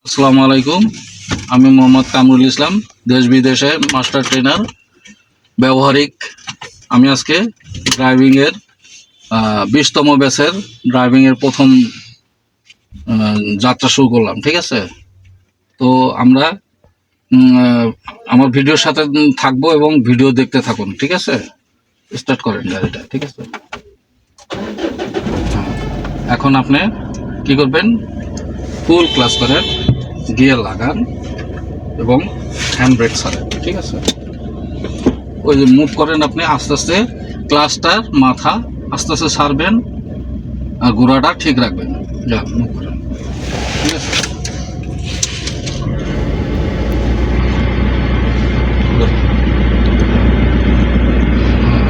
আসসালামু আলাইকুম। আমি মোহাম্মদ কামরুল ইসলাম, দেশ বিদেশে মাস্টার ট্রেনার ব্যবহারিক। আমি আজকে ড্রাইভিংয়ের 20তম ব্যাচের ড্রাইভিংয়ের প্রথম যাত্রা শুরু করলাম। ঠিক আছে, তো আমরা আমার ভিডিওর সাথে থাকবো এবং ভিডিও দেখতে থাকুন। ঠিক আছে, স্টার্ট করেন গাড়িটা। ঠিক আছে, এখন আপনি কি করবেন, ফুল ক্লাস করেন, গিয়ার লাগান এবং হ্যান্ড ব্রেক ছাড়েন। ঠিক আছে, ওই যে মুভ করেন আপনি আস্তে আস্তে, ক্লাসটার মাথা আস্তে আস্তে ছাড়বেন আর ঘোড়াটা ঠিক রাখবেন। যা মুভ করেন। ঠিক আছে,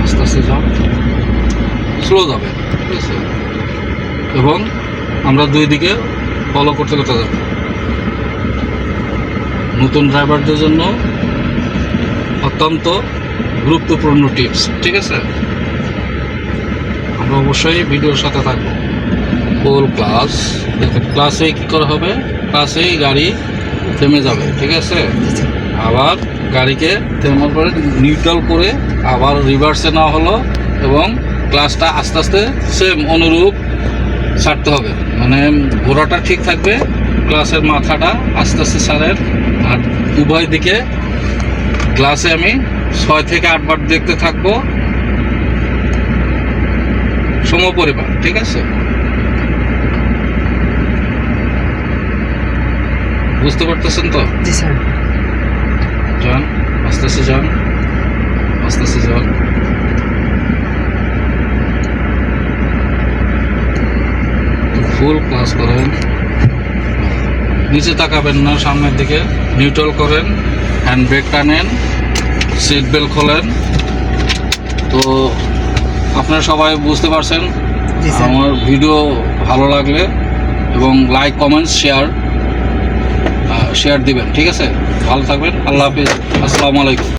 আস্তে আস্তে যাও, স্লো যাবে। ঠিক আছে, এবং আমরা দুই দিকে ফলো করতে করতে যাব। নতুন ড্রাইভারদের জন্য অত্যন্ত গুরুত্বপূর্ণ টিপস। ঠিক আছে, আমরা অবশ্যই ভিডিওর সাথে থাকবো। ফুল ক্লাস, দেখেন ক্লাসে কী করা হবে, ক্লাসেই গাড়ি থেমে যাবে। ঠিক আছে, আবার গাড়িকে থেমার পরে নিউট্রাল করে আবার রিভার্সে নেওয়া হলো এবং ক্লাসটা আস্তে আস্তে সেম অনুরূপ ছাড়তে হবে। মানে ঘোড়াটা ঠিক থাকবে, ক্লাসের মাথাটা আস্তে আস্তে ছাড়েন। আর উভয় দিকে ক্লাসে আমি 6 থেকে 8 বার দেখতে থাকবো সমপরিমাণ। ঠিক আছে, বুঝতে পারতেছেন তো? জি স্যার। যান, আস্তে আস্তে যান, আস্তে আস্তে যান। ফুল ক্লাস করেন, নিচে তাকাবেন না, সামনের দিকে নিউট্রাল করেন, হ্যান্ড ব্রেক টানেন, সিট বেল্ট খোলেন। তো আপনারা সবাই বুঝতে পারছেন। আমার ভিডিও ভালো লাগলে এবং লাইক, কমেন্টস, শেয়ার দিবেন। ঠিক আছে, ভালো থাকবেন। আল্লাহ হাফিজ, আসসালামু আলাইকুম।